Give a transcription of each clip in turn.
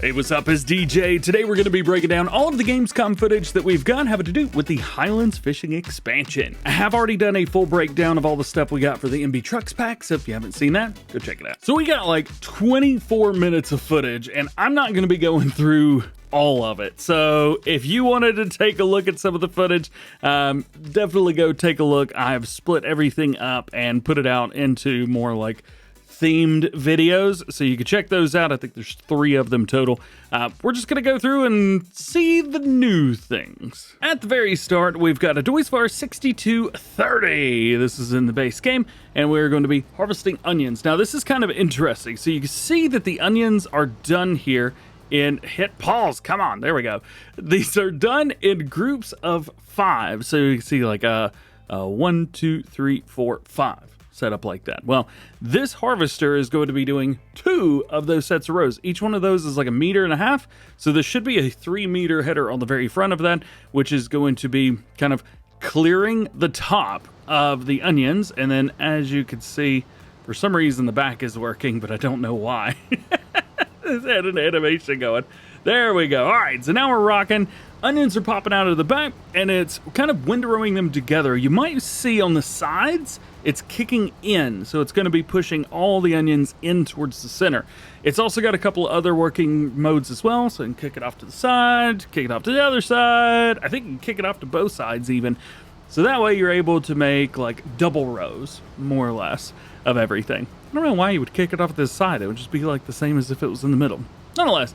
Hey, what's up? It's DJ. Today we're going to be breaking down all of the Gamescom footage that we've got having to do with the Highlands fishing expansion. I have already done a full breakdown of all the stuff we got for the MB Trucks pack, so if you haven't seen that, go check it out. So we got like 24 minutes of footage, and I'm not going to be going through all of it. So if you wanted to take a look at some of the footage, definitely go take a look. I've split everything up and put it out into more like themed videos, so you can check those out. I think there's 3 of them total. We're just gonna go through and see the new things. At the very start, we've got a DjGoHam 6230. This is in the base game, and we're going to be harvesting onions. Now, this is kind of interesting. So you can see that the onions are done here in hit pause. Come on, there we go. These are done in groups of 5. So you can see like 1, 2, 3, 4, 5. Set up like that. Well, this harvester is going to be doing 2 of those sets of rows. Each one of those is like 1.5 meters. So there should be a 3-meter header on the very front of that, which is going to be kind of clearing the top of the onions. And then as you can see, for some reason the back is working, but I don't know why. It's had an animation going. There we go. All right, so now we're rocking. Onions are popping out of the back, and it's kind of windrowing them together. You might see on the sides, it's kicking in, so it's going to be pushing all the onions in towards the center. It's also got a couple of other working modes as well, so you can kick it off to the side, kick it off to the other side. I think you can kick it off to both sides even. So that way you're able to make like double rows, more or less, of everything. I don't know why you would kick it off to the side. It would just be like the same as if it was in the middle. Nonetheless,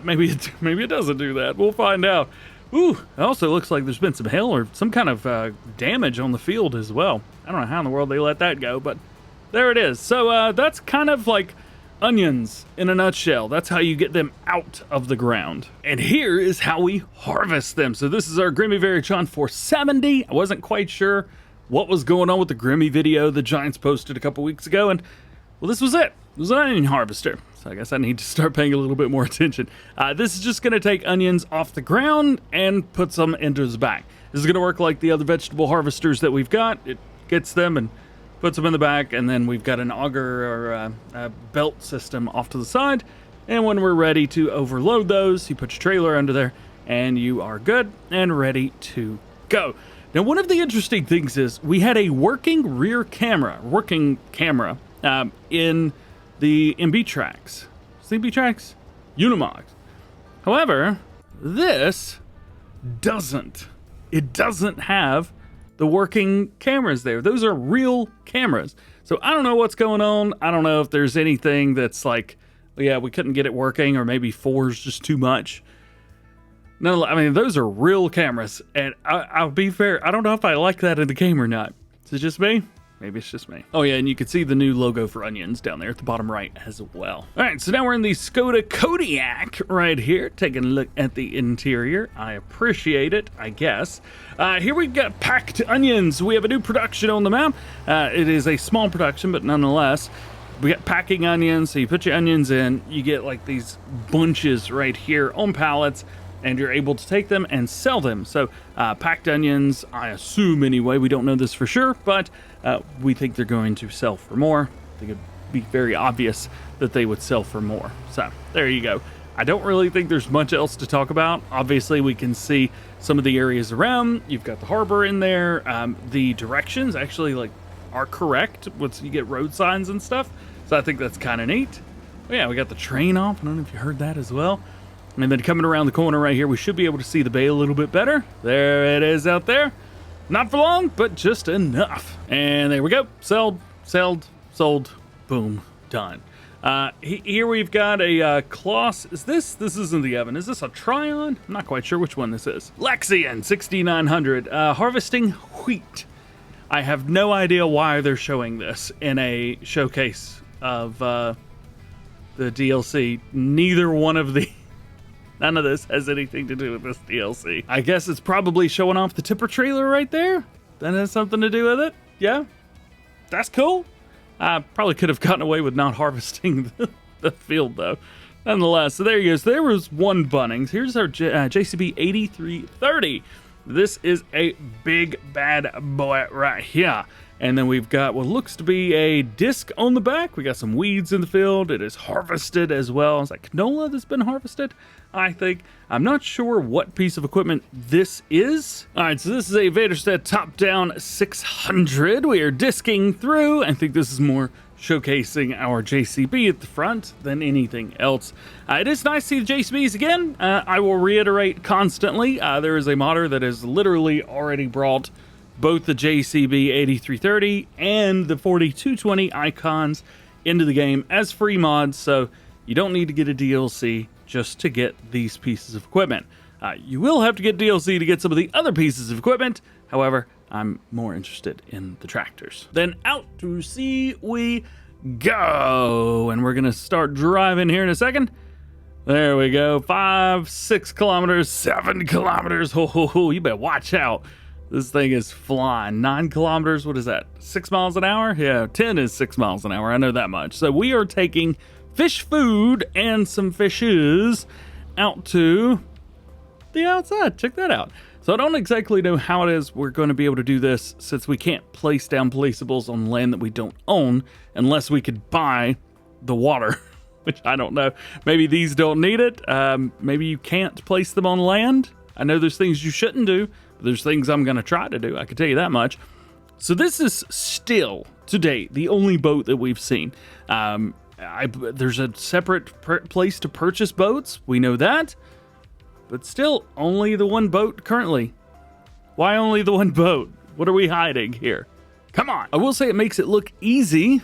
maybe it doesn't do that. We'll find out. Ooh, it also looks like there's been some hail or some kind of damage on the field as well. I don't know how in the world they let that go, but there it is. So that's kind of like onions in a nutshell. That's how you get them out of the ground. And here is how we harvest them. So this is our Grimmy Varichon 470. I wasn't quite sure what was going on with the Grimmy video the Giants posted a couple weeks ago, and well, this was it. It was an onion harvester. So I guess I need to start paying a little bit more attention. This is just going to take onions off the ground and puts them into the back. This is going to work like the other vegetable harvesters that we've got. It gets them and puts them in the back, and then we've got an auger or a belt system off to the side. And when we're ready to overload those, you put your trailer under there, and you are good and ready to go. Now, one of the interesting things is we had a working rear camera, in the MB tracks. MB tracks? Unimogs. However, this doesn't. It doesn't have the working cameras there. Those are real cameras. So I don't know what's going on. I don't know if there's anything that's like, yeah, we couldn't get it working, or maybe 4 is just too much. No, I mean, those are real cameras, and I'll be fair, I don't know if I like that in the game or not. Is it just me? Maybe it's just me. Oh yeah, and you can see the new logo for onions down there at the bottom right as well. All right, so now we're in the Skoda Kodiak right here, taking a look at the interior. I appreciate it, I guess. Here we got packed onions. We have a new production on the map. It is a small production, but nonetheless, we got packing onions. So you put your onions in, you get like these bunches right here on pallets, and you're able to take them and sell them. So packed onions, I assume anyway, we don't know this for sure, but we think they're going to sell for more. I think it'd be very obvious that they would sell for more. So there you go. I don't really think there's much else to talk about. Obviously, we can see some of the areas around. You've got the harbor in there. The directions actually like are correct once you get road signs and stuff. So I think that's kind of neat. But yeah, we got the train off. I don't know if you heard that as well. And then coming around the corner right here, we should be able to see the bay a little bit better. There it is out there. Not for long, but just enough. And there we go. Sold, boom, done. Here we've got a Kloss. This isn't the oven. Is this a Tryon? I'm not quite sure which one this is. Lexian 6900, harvesting wheat. I have no idea why they're showing this in a showcase of the DLC. None of this has anything to do with this DLC. I guess it's probably showing off the tipper trailer right there. That has something to do with it. Yeah, that's cool. I probably could have gotten away with not harvesting the field though. Nonetheless, so there you go. So there was one Bunnings. Here's our JCB 8330. This is a big bad boy right here. And then we've got what looks to be a disc on the back. We got some weeds in the field. It is harvested as well. It's like canola that's been harvested, I think. I'm not sure what piece of equipment this is. All right, so this is a Vaderstedt top-down 600. We are disking through. I think this is more showcasing our JCB at the front than anything else. It is nice to see the JCBs again. I will reiterate constantly, there is a modder that has literally already brought both the JCB 8330 and the 4220 icons into the game as free mods, so you don't need to get a DLC just to get these pieces of equipment. You will have to get DLC to get some of the other pieces of equipment. However, I'm more interested in the tractors. Then out to sea we go, and we're gonna start driving here in a second. There we go, 5, 6 kilometers, 7 kilometers. Ho, you better watch out. This thing is flying. 9 kilometers, what is that? 6 miles an hour? Yeah, 10 is 6 miles an hour. I know that much. So we are taking fish food and some fishes out to the outside. Check that out. So I don't exactly know how it is we're going to be able to do this, since we can't place down placeables on land that we don't own unless we could buy the water, which I don't know. Maybe these don't need it. Maybe you can't place them on land. I know there's things you shouldn't do. There's things I'm going to try to do, I can tell you that much. So this is still, to date, the only boat that we've seen. There's a separate place to purchase boats, we know that. But still, only the one boat currently. Why only the one boat? What are we hiding here? Come on. I will say it makes it look easy.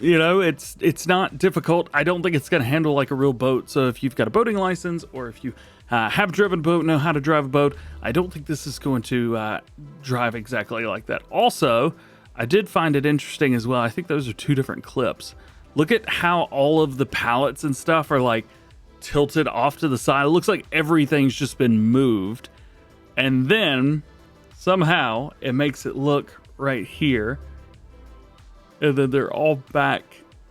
You know, it's not difficult. I don't think it's going to handle like a real boat. So if you've got a boating license, or if you have driven a boat, know how to drive a boat, I don't think this is going to drive exactly like that. Also, I did find it interesting as well. I think those are 2 different clips. Look at how all of the pallets and stuff are like tilted off to the side. It looks like everything's just been moved. And then somehow it makes it look right here, and then they're all back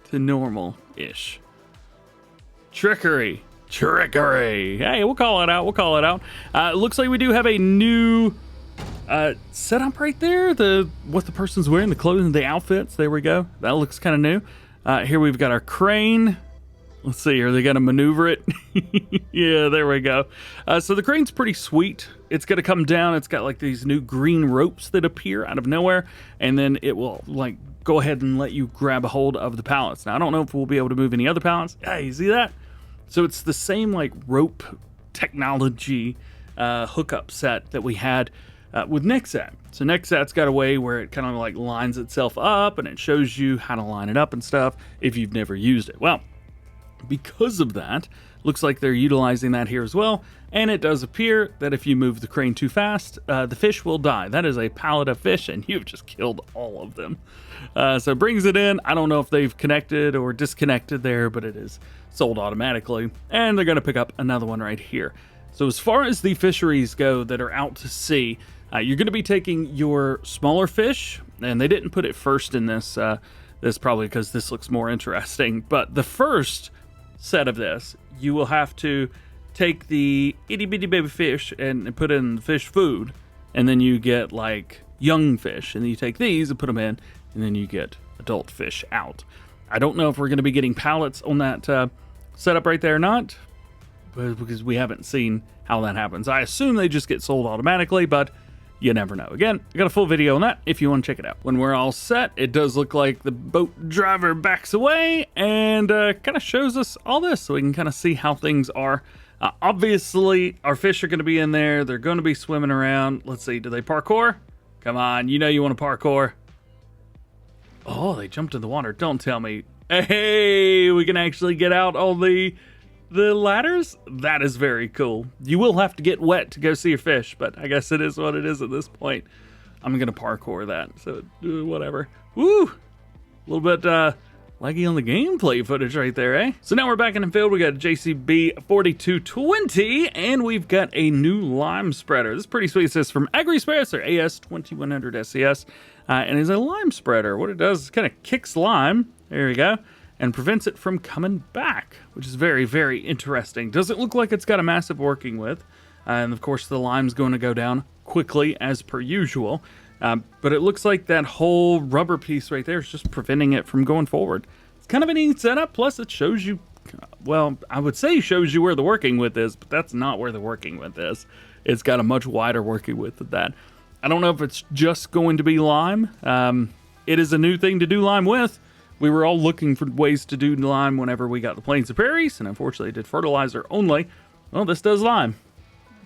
to normal-ish. Trickery. Hey, we'll call it out. It looks like we do have a new setup right there. What the person's wearing, the clothing, the outfits. There we go. That looks kind of new. Here we've got our crane. Let's see, are they going to maneuver it? Yeah, there we go. So the crane's pretty sweet. It's going to come down. It's got like these new green ropes that appear out of nowhere, and then it will like go ahead and let you grab a hold of the pallets. Now, I don't know if we'll be able to move any other pallets. Yeah, you see that? So it's the same like rope technology hookup set that we had with Nexat. So Nexat's got a way where it kind of like lines itself up, and it shows you how to line it up and stuff if you've never used it. Well, because of that, looks like they're utilizing that here as well, and it does appear that if you move the crane too fast, the fish will die. That is a pallet of fish, and you've just killed all of them. So it brings it in. I don't know if they've connected or disconnected there, but it is sold automatically, and they're going to pick up another one right here. So as far as the fisheries go that are out to sea, you're going to be taking your smaller fish, and they didn't put it first in this, this probably because this looks more interesting, but the first set of this, you will have to take the itty bitty baby fish and put in fish food, and then you get like young fish, and then you take these and put them in, and then you get adult fish out. I don't know if we're going to be getting pallets on that setup right there or not, because we haven't seen how that happens. I assume they just get sold automatically, but you never know. Again, I got a full video on that if you want to check it out. When we're all set, it does look like the boat driver backs away and kind of shows us all this so we can kind of see how things are. Obviously, our fish are going to be in there. They're going to be swimming around. Let's see, do they parkour? Come on, you know you want to parkour. Oh, they jumped in the water. Don't tell me. Hey, we can actually get out on the ladders. That is very cool. You will have to get wet to go see your fish, but I guess it is what it is at this point. I'm gonna parkour that, so whatever. Woo! A little bit laggy on the gameplay footage right there, eh? So now we're back in the field. We got a JCB 4220, and we've got a new lime spreader. This is pretty sweet. It says from AgriSpace, or AS2100 SES, and is a lime spreader. What it does is kind of kicks lime. There we go. And prevents it from coming back, which is very, very interesting. Doesn't look like it's got a massive working with. And of course, the lime's going to go down quickly as per usual. But it looks like that whole rubber piece right there is just preventing it from going forward. It's kind of a neat setup. Plus, it shows you, well, I would say shows you where the working width is, but that's not where the working width is. It's got a much wider working width than that. I don't know if it's just going to be lime. It is a new thing to do lime with. We were all looking for ways to do lime whenever we got the Plains and Prairies, and unfortunately it did fertilizer only. Well, this does lime.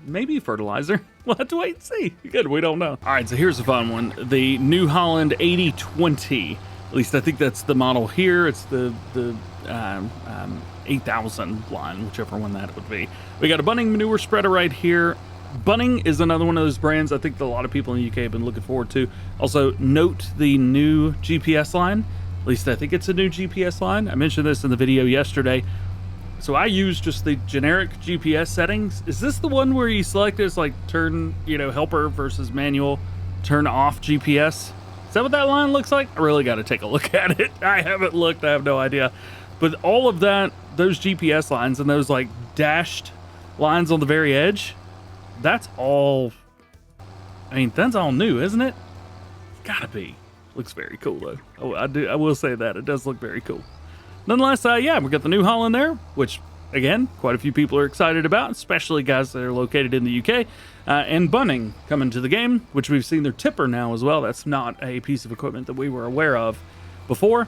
Maybe fertilizer. We'll have to wait and see. Good, we don't know. All right, so here's a fun one. The New Holland 8020. At least I think that's the model here. It's the 8000 line, whichever one that would be. We got a Bunning manure spreader right here. Bunning is another one of those brands I think that a lot of people in the UK have been looking forward to. Also, note the new GPS line. At least I think it's a new GPS line. I mentioned this in the video yesterday. So I use just the generic GPS settings. Is this the one where you select this like turn, helper versus manual, turn off GPS? Is that what that line looks like? I really got to take a look at it. I haven't looked. I have no idea. But all of that, those GPS lines and those like dashed lines on the very edge, that's all, that's all new, isn't it? Gotta be. Looks very cool though. Oh, I will say that. It does look very cool. Nonetheless, yeah, we got the New Holland there, which, again, quite a few people are excited about, especially guys that are located in the UK. And Bunning coming to the game, which we've seen their tipper now as well. That's not a piece of equipment that we were aware of before.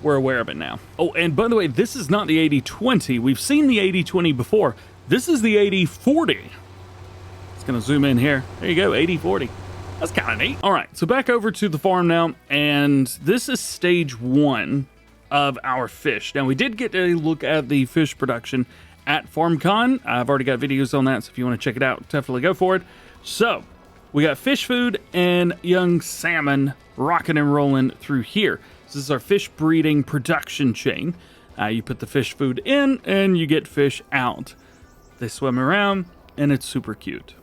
We're aware of it now. Oh, and by the way, this is not the 8020. We've seen the 8020 before. This is the 8040. It's going to zoom in here. There you go, 8040. That's kind of neat. All right, so back over to the farm now, and this is stage 1 of our fish. Now, we did get a look at the fish production at FarmCon. I've already got videos on that, so if you want to check it out, definitely go for it. So, we got fish food and young salmon rocking and rolling through here. This is our fish breeding production chain. You put the fish food in, and you get fish out. They swim around, and it's super cute.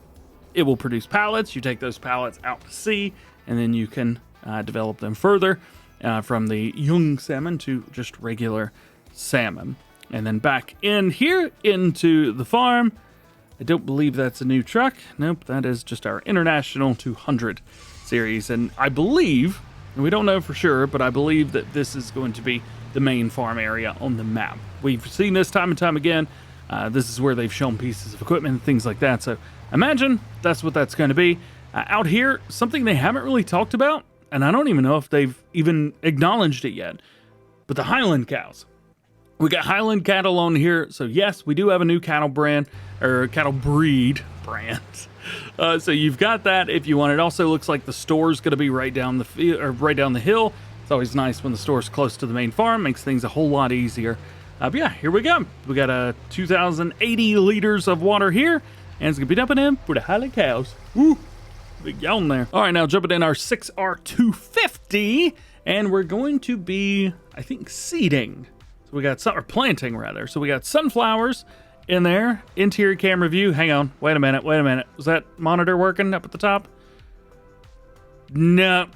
It will produce pallets. You take those pallets out to sea, and then you can develop them further. From the young salmon to just regular salmon. And then back in here into the farm. I don't believe that's a new truck. Nope, that is just our International 200 series. And I believe, and we don't know for sure, but I believe that this is going to be the main farm area on the map. We've seen this time and time again. This is where they've shown pieces of equipment and things like that. So imagine that's what that's going to be. Out here, something they haven't really talked about, and I don't even know if they've even acknowledged it yet, but the Highland cows. We got Highland cattle on here, so yes, we do have a new cattle brand, or cattle breed brand. So you've got that if you want. It also looks like the store's going to be right down the field, or right down the hill. It's always nice when the store's close to the main farm, makes things a whole lot easier. But yeah, here we go. We got 2,080 liters of water here, and it's going to be dumping in for the Highland cows. Woo! Big yawn there. All right, now jumping in our 6R250, and we're going to be, I think, seeding. So we got or planting rather. So we got sunflowers in there. Interior camera view. Hang on. Wait a minute. Was that monitor working up at the top? No.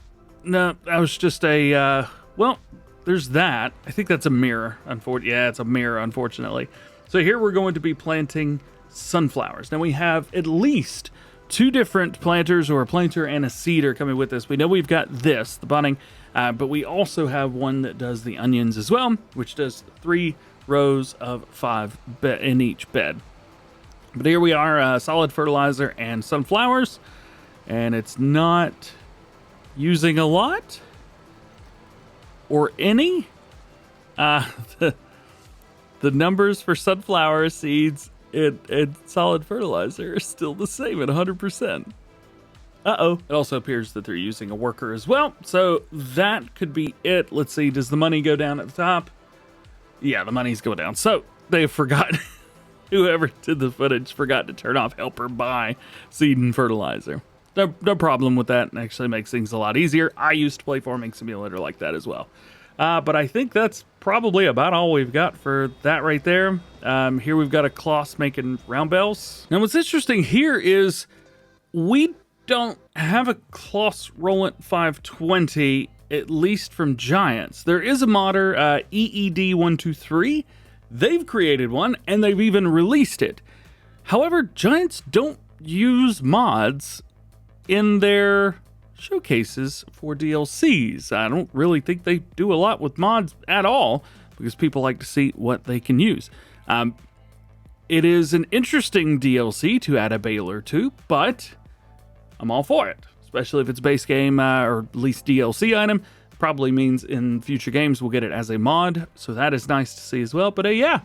That was just a, well, there's that. I think that's a mirror. Yeah, it's a mirror, unfortunately. So here we're going to be planting sunflowers. Now we have at least 2 different planters, or a planter and a seeder, coming with this. We know we've got this, the bunning, but we also have one that does the onions as well, which does 3 rows of 5 in each bed. But here we are, solid fertilizer and sunflowers, and it's not using a lot or any. The numbers for sunflower seeds and solid fertilizer are still the same at 100%. Uh-oh. It also appears that they're using a worker as well, so that could be it. Let's see, does the money go down at the top? Yeah, the money's going down. So they forgot, whoever did the footage forgot to turn off helper buy seed and fertilizer. No problem with that. It actually makes things a lot easier. I used to play Farming Simulator like that as well. But I think that's probably about all we've got for that right there. Here we've got a Kloss making round bells. Now what's interesting here is we don't have a Kloss Rollant 520, at least from Giants. There is a modder, EED123. They've created one, and they've even released it. However, Giants don't use mods in their showcases for DLCs. I don't really think they do a lot with mods at all because people like to see what they can use. It is an interesting DLC to add a baler to, but I'm all for it, especially if it's base game or at least DLC item. Probably means in future games we'll get it as a mod, so that is nice to see as well. But yeah,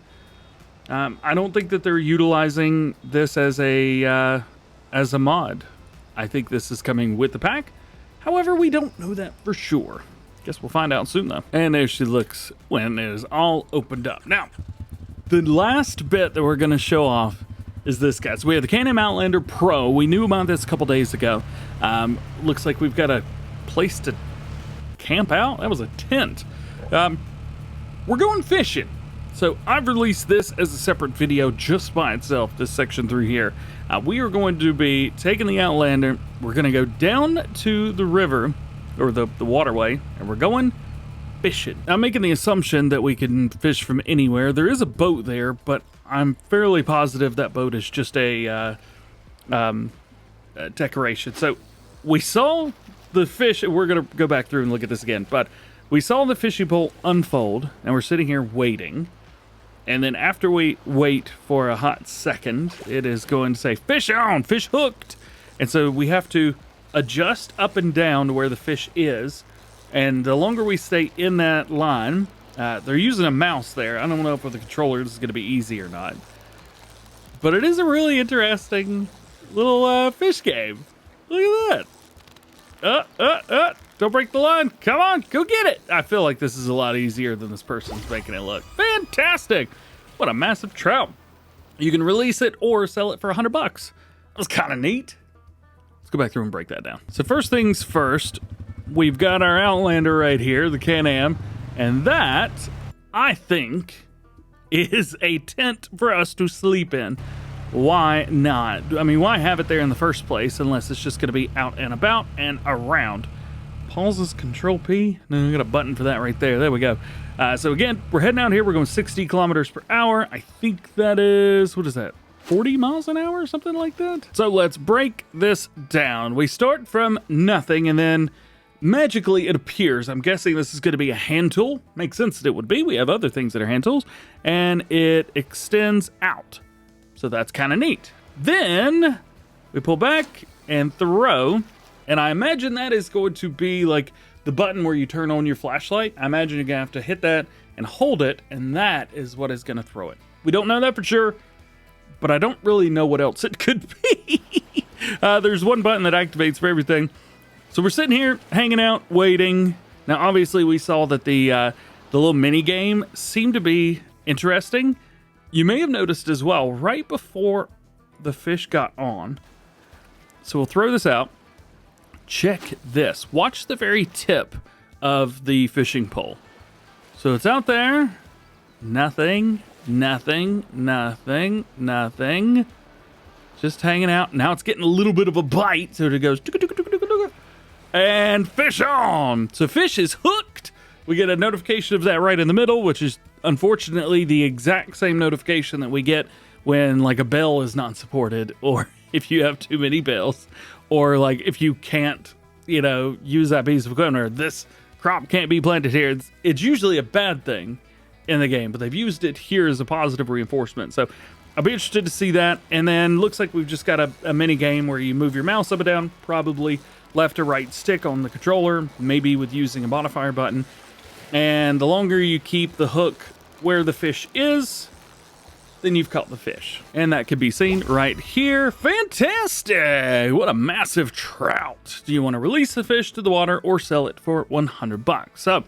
I don't think that they're utilizing this as a mod. I think this is coming with the pack. However, we don't know that for sure. Guess we'll find out soon though. And there she looks when it is all opened up. Now, the last bit that we're going to show off is this guy. So we have the Can-Am Outlander Pro. We knew about this a couple days ago. Looks like we've got a place to camp out. That was a tent. We're going fishing. So I've released this as a separate video just by itself, this section through here. We are going to be taking the Outlander. We're going to go down to the river, or the waterway, and we're going fishing. I'm making the assumption that we can fish from anywhere. There is a boat there, but I'm fairly positive that boat is just a decoration. So we saw the fish. We're going to go back through and look at this again, but we saw the fishing pole unfold, and we're sitting here waiting. And then after we wait for a hot second, it is going to say, fish on, fish hooked. And so we have to adjust up and down to where the fish is. And the longer we stay in that line, they're using a mouse there. I don't know if with the controller this is going to be easy or not. But it is a really interesting little fish game. Look at that. Don't break the line. Come on, go get it. I feel like this is a lot easier than this person's making it look. Fantastic. What a massive trout. You can release it or sell it for $100. That was kind of neat. Let's go back through and break that down. So first things first, we've got our Outlander right here, the Can-Am, and that, I think, is a tent for us to sleep in. Why not? I mean, why have it there in the first place unless it's just going to be out and about and around? Pauses, Control P. No, we got a button for that right there. There we go. So again, we're heading out here. We're going 60 kilometers per hour. I think that is, what is that? 40 miles an hour or something like that? So let's break this down. We start from nothing and then magically it appears. I'm guessing this is going to be a hand tool. Makes sense that it would be. We have other things that are hand tools. And it extends out. So that's kind of neat. Then we pull back and throw. And I imagine that is going to be like the button where you turn on your flashlight. I imagine you're going to have to hit that and hold it, and that is what is going to throw it. We don't know that for sure, but I don't really know what else it could be. There's one button that activates for everything. So we're sitting here, hanging out, waiting. Now, obviously, we saw that the little mini game seemed to be interesting. You may have noticed as well, right before the fish got on. So we'll throw this out. Check this. Watch the very tip of the fishing pole. So it's out there. Nothing, nothing, nothing, nothing. Just hanging out. Now it's getting a little bit of a bite. So it goes, and fish on. So fish is hooked. We get a notification of that right in the middle, which is unfortunately the exact same notification that we get when like a bell is not supported, or if you have too many bells, or like if you can't, use that piece of equipment, or this crop can't be planted here. It's usually a bad thing in the game, but they've used it here as a positive reinforcement. So I'll be interested to see that. And then looks like we've just got a mini game where you move your mouse up and down, probably left or right stick on the controller, maybe with using a modifier button. And the longer you keep the hook where the fish is, then you've caught the fish. And that can be seen right here. Fantastic! What a massive trout. Do you want to release the fish to the water or sell it for $100? So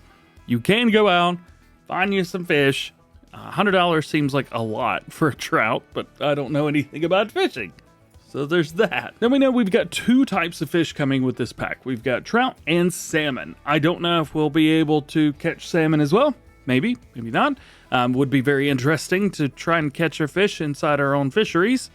you can go out, find you some fish. $100 seems like a lot for a trout, but I don't know anything about fishing. So there's that. Then we know we've got two types of fish coming with this pack. We've got trout and salmon. I don't know if we'll be able to catch salmon as well. Maybe, maybe not. Would be very interesting to try and catch our fish inside our own fisheries.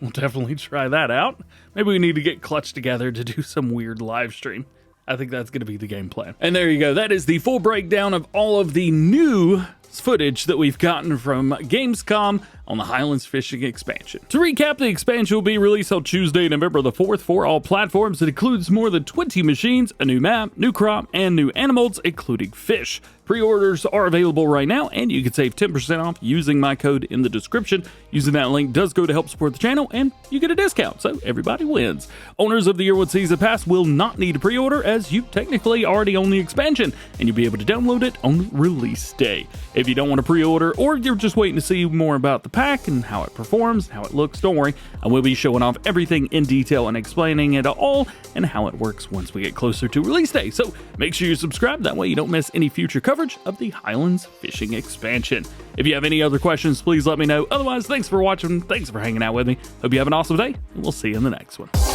We'll definitely try that out. Maybe we need to get Clutch together to do some weird live stream. I think that's going to be the game plan. And there you go. That is the full breakdown of all of the new footage that we've gotten from Gamescom on the Highlands fishing expansion. To recap, the expansion will be released on Tuesday, November the 4th for all platforms. It includes more than 20 machines, a new map, new crop, and new animals, including fish. Pre-orders are available right now, and you can save 10% off using my code in the description. Using that link does go to help support the channel, and you get a discount, so everybody wins. Owners of the Year 1 Season Pass will not need to pre-order, as you technically already own the expansion, and you'll be able to download it on release day. If you don't want to pre-order, or you're just waiting to see more about the pack and how it performs, how it looks, don't worry. I will be showing off everything in detail and explaining it all and how it works once we get closer to release day. So make sure you subscribe, that way you don't miss any future coverage of the Highlands fishing expansion. If you have any other questions, please let me know. Otherwise, thanks for watching, thanks for hanging out with me. Hope you have an awesome day, and we'll see you in the next one.